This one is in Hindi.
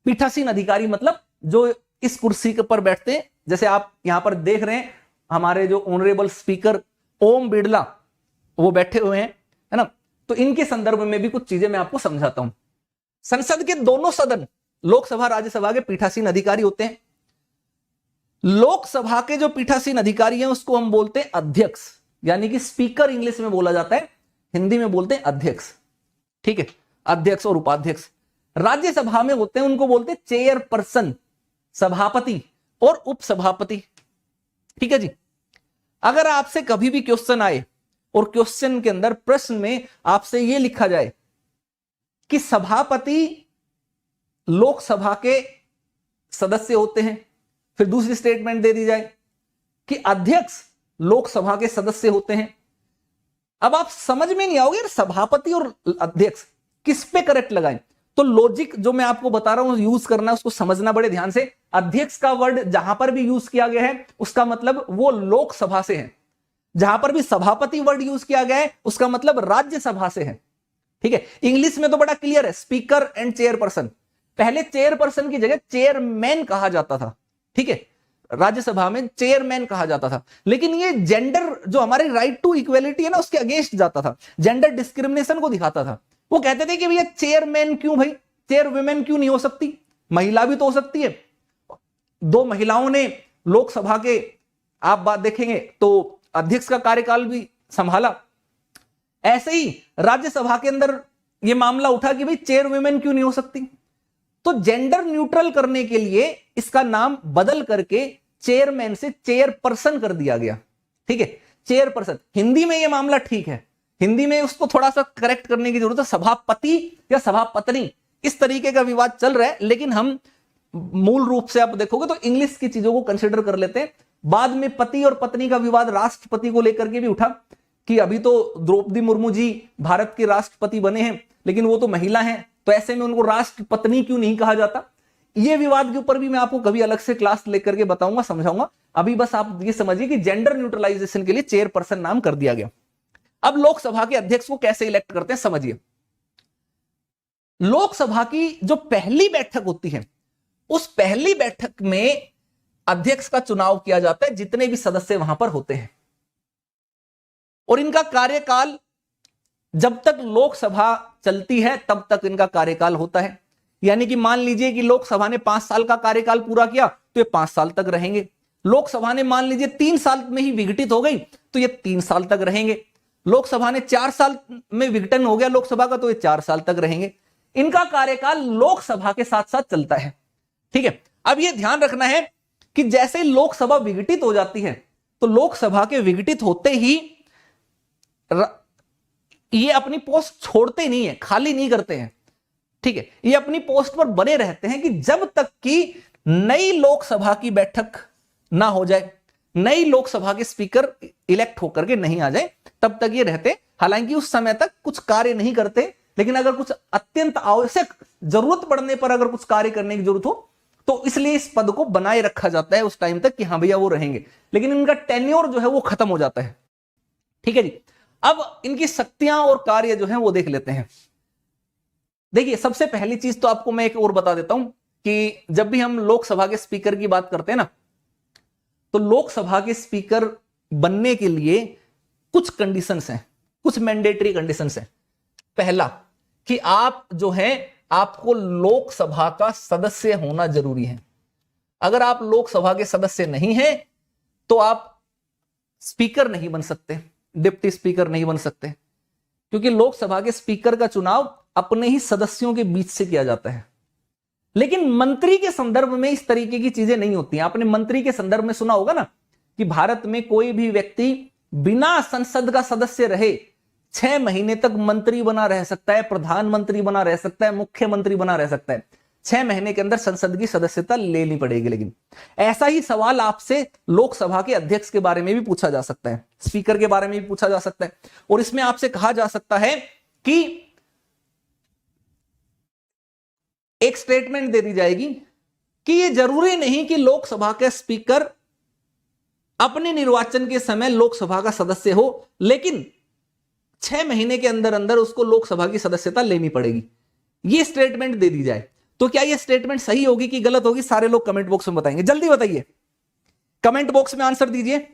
पीठासीन अधिकारी मतलब जो इस कुर्सी के पर बैठते हैं, जैसे आप यहां पर देख रहे हैं हमारे जो ऑनरेबल स्पीकर ओम बिड़ला वो बैठे हुए हैं, है ना। तो इनके संदर्भ में भी कुछ चीजें मैं आपको समझाता हूं। संसद के दोनों सदन, लोकसभा राज्यसभा के पीठासीन अधिकारी होते हैं। लोकसभा के जो पीठासीन अधिकारी हैं उसको हम बोलते हैं अध्यक्ष, यानी कि स्पीकर इंग्लिश में बोला जाता है, हिंदी में बोलते हैं अध्यक्ष, ठीक है, अध्यक्ष और उपाध्यक्ष। राज्यसभा में होते हैं उनको बोलते हैं चेयरपर्सन, सभापति और उपसभापति, ठीक है जी। अगर आपसे कभी भी क्वेश्चन आए और क्वेश्चन के अंदर प्रश्न में आपसे यह लिखा जाए कि सभापति लोकसभा के सदस्य होते हैं, फिर दूसरी स्टेटमेंट दे दी जाए कि अध्यक्ष लोकसभा के सदस्य होते हैं, अब आप समझ में नहीं आओगे सभापति और अध्यक्ष किस पे करेक्ट लगाएं। तो लॉजिक जो मैं आपको बता रहा हूं यूज करना, उसको समझना बड़े ध्यान से। अध्यक्ष का वर्ड जहां पर भी यूज किया गया है उसका मतलब वो लोकसभा से है, जहां पर भी सभापति वर्ड यूज किया गया है उसका मतलब राज्यसभा से है, ठीक है। इंग्लिश में तो बड़ा क्लियर है, स्पीकर एंड चेयरपर्सन। पहले चेयरपर्सन की जगह चेयरमैन कहा जाता था, ठीक है, राज्यसभा में चेयरमैन कहा जाता था। लेकिन ये जेंडर जो हमारे राइट टू इक्वेलिटी है ना उसके अगेंस्ट जाता था, जेंडर डिस्क्रिमिनेशन को दिखाता था। वो कहते थे कि भैया चेयरमैन क्यों भाई, चेयर वुमेन क्यों नहीं हो सकती, महिला भी तो हो सकती है। 2 महिलाओं ने लोकसभा के आप बात देखेंगे तो अध्यक्ष का कार्यकाल भी संभाला। ऐसे ही राज्यसभा के अंदर यह मामला उठा कि भाई चेयर वुमेन क्यों नहीं हो सकती, तो जेंडर न्यूट्रल करने के लिए इसका नाम बदल करके चेयरमैन से चेयरपर्सन कर दिया गया, ठीक है, चेयरपर्सन। हिंदी में यह मामला ठीक है, हिंदी में उसको थोड़ा सा करेक्ट करने की जरूरत है, सभापति या सभापत्नी इस तरीके का विवाद चल रहा है। लेकिन हम मूल रूप से आप देखोगे तो इंग्लिश की चीजों को कंसिडर कर लेते हैं। बाद में पति और पत्नी का विवाद राष्ट्रपति को लेकर के भी उठा कि अभी तो द्रौपदी मुर्मू जी भारत के राष्ट्रपति बने हैं लेकिन वो तो महिला हैं, तो ऐसे में उनको राष्ट्रपत्नी क्यों नहीं कहा जाता। ये विवाद के ऊपर भी मैं आपको कभी अलग से क्लास लेकर के बताऊंगा, समझाऊंगा। अभी बस आप ये समझिए कि जेंडर न्यूट्रलाइजेशन के लिए चेयरपर्सन नाम कर दिया गया। अब लोकसभा के अध्यक्ष को कैसे इलेक्ट करते हैं समझिए। लोकसभा की जो पहली बैठक होती है उस पहली बैठक में अध्यक्ष का चुनाव किया जाता है, जितने भी सदस्य वहां पर होते हैं, और इनका कार्यकाल जब तक लोकसभा चलती है तब तक इनका कार्यकाल होता है। यानी कि मान लीजिए कि लोकसभा ने 5 साल का कार्यकाल पूरा किया तो ये 5 साल तक रहेंगे। लोकसभा ने मान लीजिए 3 साल में ही विघटित हो गई तो ये 3 साल तक रहेंगे। लोकसभा ने 4 साल में विघटन हो गया लोकसभा का तो ये 4 साल तक रहेंगे। इनका कार्यकाल लोकसभा के साथ साथ चलता है, ठीक है। अब यह ध्यान रखना है कि जैसे लोकसभा विघटित हो जाती है तो लोकसभा के विघटित होते ही ये अपनी पोस्ट छोड़ते नहीं है, खाली नहीं करते हैं, ठीक है। ये अपनी पोस्ट पर बने रहते हैं कि जब तक कि नई लोकसभा की बैठक ना हो जाए, नई लोकसभा के स्पीकर इलेक्ट होकर के नहीं आ जाए, तब तक ये रहते। हालांकि उस समय तक कुछ कार्य नहीं करते, लेकिन अगर कुछ अत्यंत आवश्यक जरूरत पड़ने पर अगर कुछ कार्य करने की जरूरत हो तो इसलिए इस पद को बनाए रखा जाता है उस टाइम तक कि हाँ भैया वो रहेंगे, लेकिन इनका टेन्योर जो है वो खत्म हो जाता है, ठीक है जी। अब इनकी शक्तियां और कार्य जो है वो देख लेते हैं। देखिए सबसे पहली चीज तो आपको मैं एक और बता देता हूं कि जब भी हम लोकसभा के स्पीकर की बात करते हैं ना, तो लोकसभा के स्पीकर बनने के लिए कुछ कंडीशंस हैं, कुछ मैंडेटरी कंडीशंस हैं। पहला कि आप जो है आपको लोकसभा का सदस्य होना जरूरी है। अगर आप लोकसभा के सदस्य नहीं हैं तो आप स्पीकर नहीं बन सकते, डिप्टी स्पीकर नहीं बन सकते, क्योंकि लोकसभा के स्पीकर का चुनाव अपने ही सदस्यों के बीच से किया जाता है। लेकिन मंत्री के संदर्भ में इस तरीके की चीजें नहीं होती हैं। आपने मंत्री के संदर्भ में सुना होगा ना कि भारत में कोई भी व्यक्ति बिना संसद का सदस्य रहे 6 महीने तक मंत्री बना रह सकता है, प्रधानमंत्री बना रह सकता है, मुख्यमंत्री बना रह सकता है। 6 महीने के अंदर संसद की सदस्यता लेनी पड़ेगी। लेकिन ऐसा ही सवाल आपसे लोकसभा के अध्यक्ष के बारे में भी पूछा जा सकता है, स्पीकर के बारे में भी पूछा जा सकता है, और इसमें आपसे कहा जा सकता है कि एक स्टेटमेंट दे दी जाएगी कि यह जरूरी नहीं कि लोकसभा के स्पीकर अपने निर्वाचन के समय लोकसभा का सदस्य हो, लेकिन 6 महीने के अंदर अंदर उसको लोकसभा की सदस्यता लेनी पड़ेगी। यह स्टेटमेंट दे दी जाए तो क्या यह स्टेटमेंट सही होगी कि गलत होगी? सारे लोग कमेंट बॉक्स में बताएंगे, जल्दी बताइए, कमेंट बॉक्स में आंसर दीजिए।